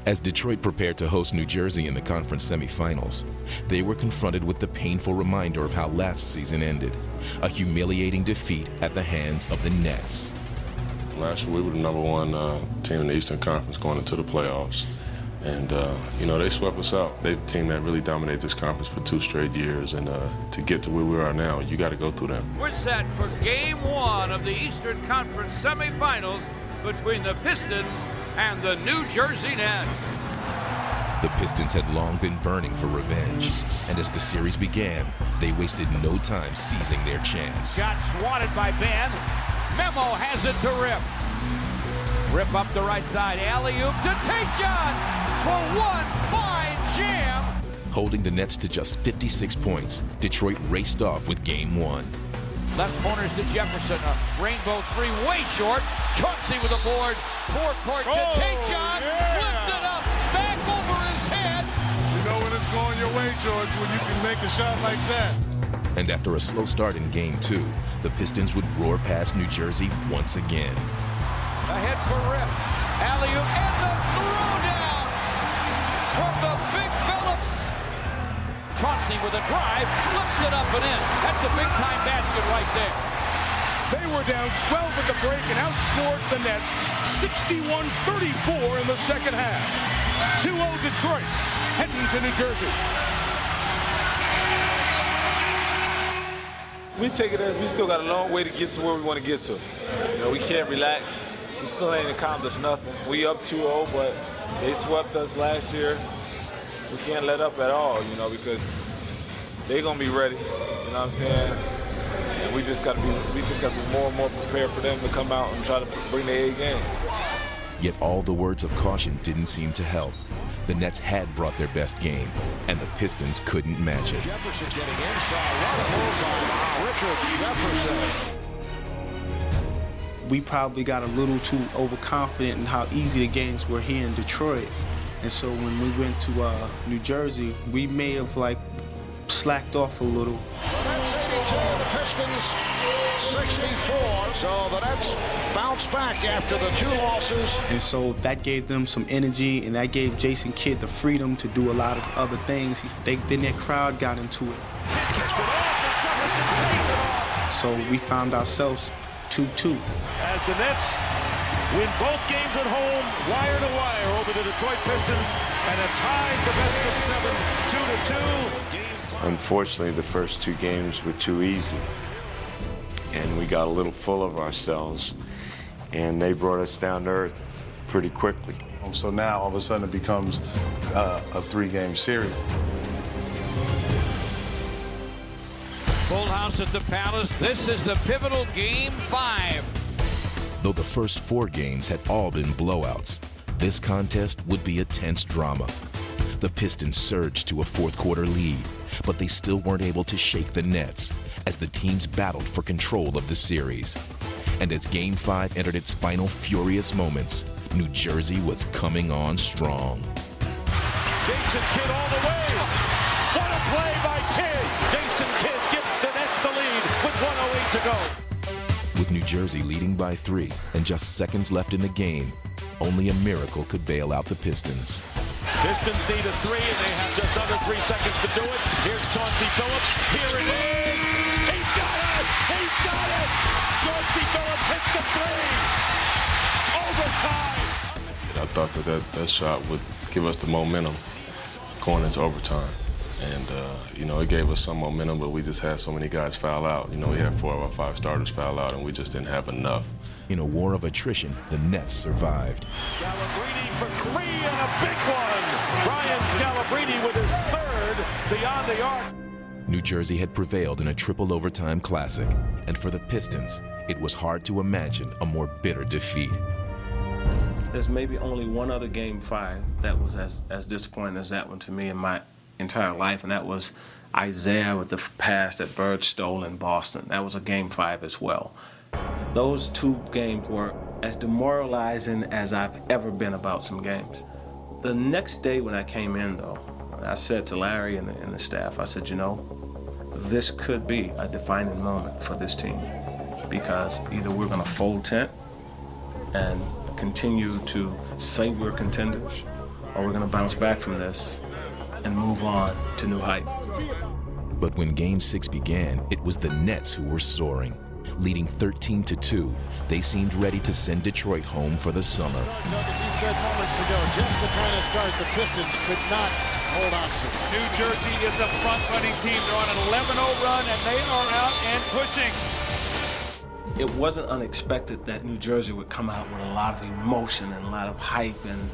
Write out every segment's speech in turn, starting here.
As Detroit prepared to host New Jersey in the conference semifinals, they were confronted with the painful reminder of how last season ended, a humiliating defeat at the hands of the Nets. Last year we were the number one team in the Eastern Conference going into the playoffs. And, they swept us out. They're a team that really dominated this conference for 2 straight years. And to get to where we are now, you got to go through them. We're set for Game 1 of the Eastern Conference semifinals between the Pistons and the New Jersey Nets. The Pistons had long been burning for revenge, and as the series began, they wasted no time seizing their chance. Got swatted by Ben. Memo has it to Rip. Rip up the right side, alley-oop to Tayshaun for one fine jam. Holding the Nets to just 56 points, Detroit raced off with Game 1. Left corners to Jefferson, a rainbow 3 way short. Chauncey with a board, forecourt to Tayshaun, flipped it up, back over his head. You know when it's going your way, George, when you can make a shot like that. And after a slow start in Game 2, the Pistons would roar past New Jersey once again. Ahead for Rip, alley-oop, and the throwdown from the big fella. Chauncey with a drive, flips it up and in. That's a big-time basket right there. They were down 12 at the break and outscored the Nets 61-34 in the second half. 2-0 Detroit, heading to New Jersey. We take it as we still got a long way to get to where we want to get to. We can't relax. We still ain't accomplished nothing. We up 2-0, but they swept us last year. We can't let up at all, because they're gonna be ready. You know what I'm saying? And we just got to be more and more prepared for them to come out and try to bring their A game. Yet all the words of caution didn't seem to help. The Nets had brought their best game, and the Pistons couldn't match it. Jefferson getting inside. What a move by Richard Jefferson. We probably got a little too overconfident in how easy the games were here in Detroit. And so when we went to New Jersey, we may have slacked off a little. The Nets 82, the Pistons 64. So the Nets bounce back after the 2 losses. And so that gave them some energy, and that gave Jason Kidd the freedom to do a lot of other things. Then their crowd got into it. So we found ourselves 2-2. As the Nets win both games at home, wire to wire over the Detroit Pistons, and have tied the best of 7, 2-2. Unfortunately, the first 2 games were too easy, and we got a little full of ourselves, and they brought us down to earth pretty quickly. So now, all of a sudden, it becomes a 3-game series. Full house at the Palace. This is the pivotal Game 5. Though the first 4 games had all been blowouts, this contest would be a tense drama. The Pistons surged to a fourth-quarter lead, but they still weren't able to shake the Nets as the teams battled for control of the series. And as Game 5 entered its final furious moments, New Jersey was coming on strong. Jason Kidd all the way. What a play by Kidd. Jason Kidd gives the Nets the lead with 1:08 to go. With New Jersey leading by 3 and just seconds left in the game, only a miracle could bail out the Pistons. Pistons need a 3, and they have just under 3 seconds to do it. Here's Chauncey Billups. Here it is. He's got it. He's got it. Chauncey Billups hits the 3. Overtime. I thought that shot would give us the momentum going into overtime. And, it gave us some momentum, but we just had so many guys foul out. We had 4 of our 5 starters foul out, and we just didn't have enough. In a war of attrition, the Nets survived. Scalabrine for 3 and a big one. Brian Scalabrine with his 3rd beyond the arc. New Jersey had prevailed in a triple overtime classic, and for the Pistons, it was hard to imagine a more bitter defeat. There's maybe only one other Game 5 that was as disappointing as that one to me in my entire life, and that was Isaiah with the pass that Bird stole in Boston. That was a Game 5 as well. Those 2 games were as demoralizing as I've ever been about some games. The next day when I came in, though, I said to Larry and the staff, I said, this could be a defining moment for this team, because either we're going to fold tent and continue to say we're contenders, or we're going to bounce back from this and move on to new heights. But when Game 6 began, it was the Nets who were soaring. Leading 13-2, they seemed ready to send Detroit home for the summer. Doug, as you said moments ago, just the kind of start the Pistons could not hold on to. New Jersey is a front-running team. They're on an 11-0 run, and they are out and pushing. It wasn't unexpected that New Jersey would come out with a lot of emotion and a lot of hype, and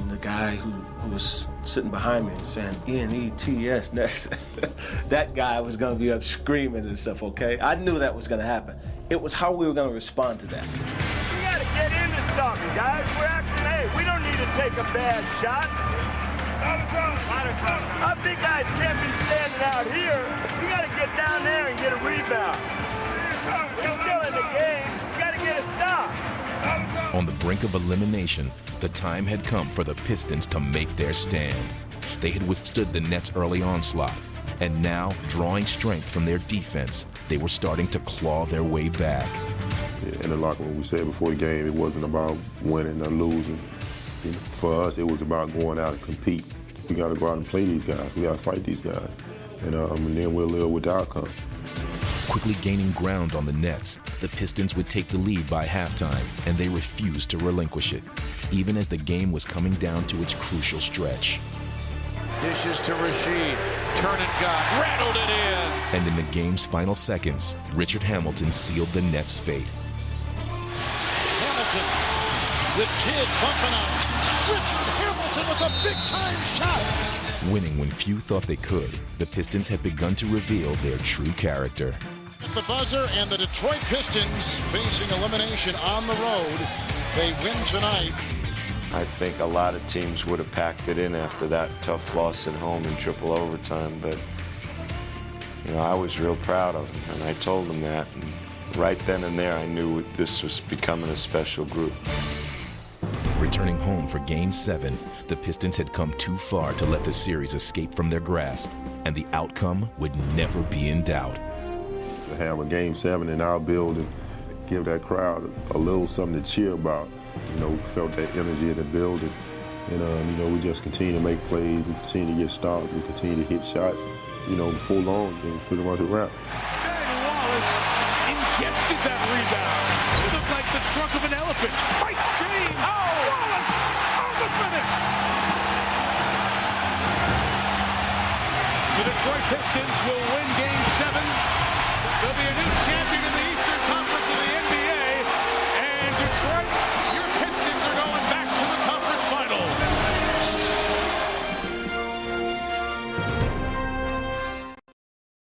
the guy who was sitting behind me and saying E-N-E-T-S, that guy was going to be up screaming and stuff, okay? I knew that was going to happen. It was how we were going to respond to that. We got to get into something, guys. We're acting, hey, we don't need to take a bad shot. Our big guys can't be standing out here. We got to get down there and get a rebound. We're still in the game. We got to get a stop. On the brink of elimination, the time had come for the Pistons to make their stand. They had withstood the Nets' early onslaught, and now, drawing strength from their defense, they were starting to claw their way back. In the locker room, we said before the game, it wasn't about winning or losing. For us, it was about going out and compete. We got to go out and play these guys. We got to fight these guys, and then we'll live with the outcome. Quickly gaining ground on the Nets, the Pistons would take the lead by halftime, and they refused to relinquish it, even as the game was coming down to its crucial stretch. Dishes to Rasheed. Turn and got. Rattled it in. And in the game's final seconds, Richard Hamilton sealed the Nets' fate. Hamilton with Kidd bumping out. Richard Hamilton with a big-time shot. Winning when few thought they could, the Pistons had begun to reveal their true character. At the buzzer, and the Detroit Pistons facing elimination on the road. They win tonight. I think a lot of teams would have packed it in after that tough loss at home in triple overtime, but I was real proud of them, and I told them that. And right then and there, I knew this was becoming a special group. Returning home for Game 7, the Pistons had come too far to let the series escape from their grasp, and the outcome would never be in doubt. To have a Game 7 in our building, give that crowd a little something to cheer about. We felt that energy in the building, and we just continue to make plays, we continue to get stops, we continue to hit shots. Before long, it was pretty much a wrap. And Wallace ingested that rebound. It looked like the trunk of an elephant. Mike James. Wallace on the finish. The Detroit Pistons will win Game